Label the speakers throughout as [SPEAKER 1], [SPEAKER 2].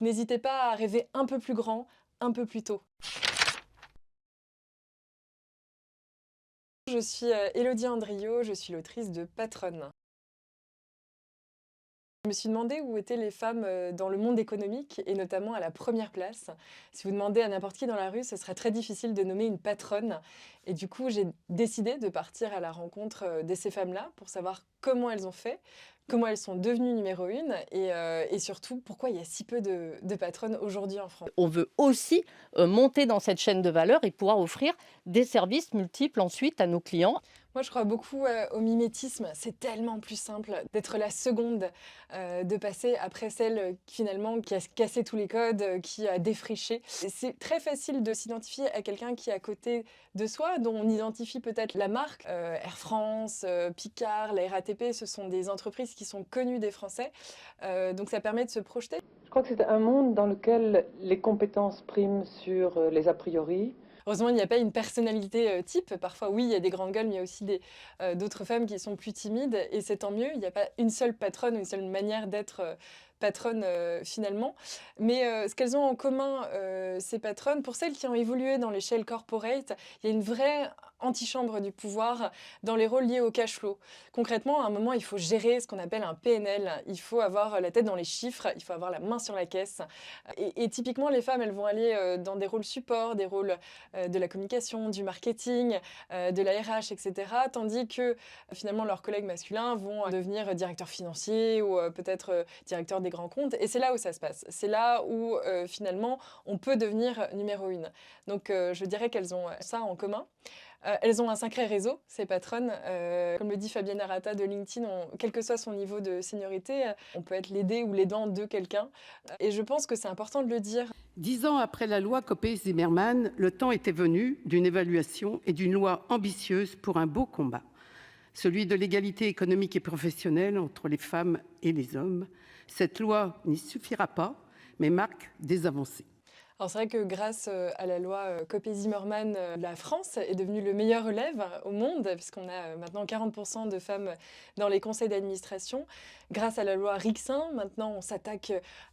[SPEAKER 1] N'hésitez pas à rêver un peu plus grand, un peu plus tôt. Je suis Élodie Andriot, je suis l'autrice de Patronne. Je me suis demandé où étaient les femmes dans le monde économique et notamment à la première place. Si vous demandez à n'importe qui dans la rue, ce serait très difficile de nommer une patronne. Et du coup, j'ai décidé de partir à la rencontre de ces femmes-là pour savoir comment elles ont fait, comment elles sont devenues numéro une et surtout pourquoi il y a si peu de patronnes aujourd'hui en France.
[SPEAKER 2] On veut aussi monter dans cette chaîne de valeur et pouvoir offrir des services multiples ensuite à nos clients.
[SPEAKER 1] Moi, je crois beaucoup au mimétisme. C'est tellement plus simple d'être la seconde, de passer après celle finalement qui a cassé tous les codes, qui a défriché. Et c'est très facile de s'identifier à quelqu'un qui est à côté de soi, dont on identifie peut-être la marque. Air France, Picard, la RATP, ce sont des entreprises qui sont connues des Français. Donc ça permet de se projeter.
[SPEAKER 3] Je crois que c'est un monde dans lequel les compétences priment sur les a priori.
[SPEAKER 1] Heureusement, il n'y a pas une personnalité type. Parfois, oui, il y a des grandes gueules, mais il y a aussi d'autres femmes qui sont plus timides. Et c'est tant mieux. Il n'y a pas une seule patronne ou une seule manière d'être patronne finalement. Mais ce qu'elles ont en commun, ces patronnes, pour celles qui ont évolué dans l'échelle corporate, il y a une vraie antichambre du pouvoir dans les rôles liés au cash flow. Concrètement, à un moment, il faut gérer ce qu'on appelle un PNL. Il faut avoir la tête dans les chiffres, il faut avoir la main sur la caisse. Et typiquement, les femmes, elles vont aller dans des rôles support, des rôles de la communication, du marketing, de la RH, etc. Tandis que finalement leurs collègues masculins vont devenir directeurs financiers ou peut-être directeurs des grands comptes. Et c'est là où ça se passe. C'est là où finalement on peut devenir numéro une. Donc je dirais qu'elles ont ça en commun. Elles ont un sacré réseau, ces patronnes. Comme le dit Fabienne Arata de LinkedIn, quel que soit son niveau de seniorité, on peut être l'aidé ou l'aidant de quelqu'un. Et je pense que c'est important de le dire.
[SPEAKER 4] 10 ans après la loi Copé-Zimmermann, le temps était venu d'une évaluation et d'une loi ambitieuse pour un beau combat, celui de l'égalité économique et professionnelle entre les femmes et les hommes. Cette loi n'y suffira pas, mais marque des avancées.
[SPEAKER 1] Alors c'est vrai que grâce à la loi Copé-Zimmermann, la France est devenue le meilleur relève au monde, puisqu'on a maintenant 40% de femmes dans les conseils d'administration. Grâce à la loi Rixin, maintenant on s'attaque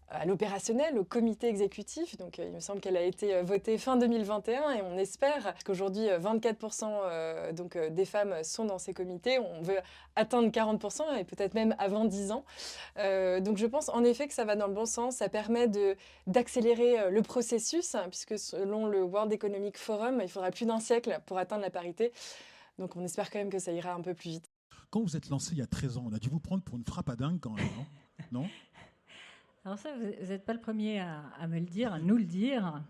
[SPEAKER 1] à l'opérationnel, au comité exécutif. Donc il me semble qu'elle a été votée fin 2021 et on espère qu'aujourd'hui 24% des femmes sont dans ces comités. On veut atteindre 40% et peut-être même avant 10 ans. Donc je pense en effet que ça va dans le bon sens. Ça permet d'accélérer le processus, hein, puisque selon le World Economic Forum, il faudra plus d'un siècle pour atteindre la parité. Donc on espère quand même que ça ira un peu plus vite.
[SPEAKER 5] Quand vous êtes lancé il y a 13 ans, on a dû vous prendre pour une frappe à dingue quand même, non? Non.
[SPEAKER 6] Alors ça, vous n'êtes pas le premier à me le dire, à nous le dire.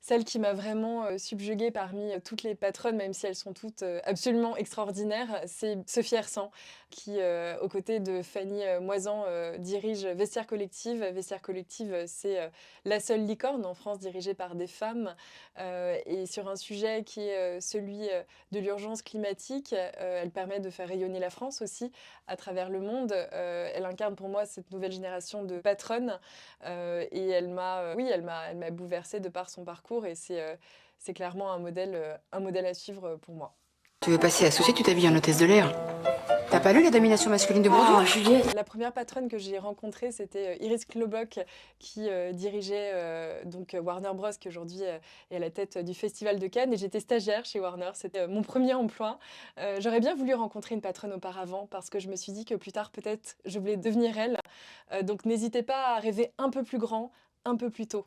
[SPEAKER 1] Celle qui m'a vraiment subjuguée parmi toutes les patronnes, même si elles sont toutes absolument extraordinaires, c'est Sophie Hersan, qui, aux côtés de Fanny Moisan, dirige Vestiaire Collective. Vestiaire Collective, c'est la seule licorne en France dirigée par des femmes. Et sur un sujet qui est celui de l'urgence climatique, elle permet de faire rayonner la France aussi à travers le monde. Elle incarne pour moi cette nouvelle génération de patronnes. Et elle m'a bouleversée de par son parcours et c'est clairement un modèle à suivre pour moi.
[SPEAKER 7] Tu veux passer associé, tu t'habilles en hôtesse de l'air. T'as pas lu La domination masculine de Bourdieu?
[SPEAKER 1] Oh, Juliette! La première patronne que j'ai rencontrée, c'était Iris Knobloch qui dirigeait Warner Bros, qui aujourd'hui est à la tête du Festival de Cannes. Et j'étais stagiaire chez Warner. C'était mon premier emploi. J'aurais bien voulu rencontrer une patronne auparavant parce que je me suis dit que plus tard, peut-être, je voulais devenir elle. Donc n'hésitez pas à rêver un peu plus grand, un peu plus tôt.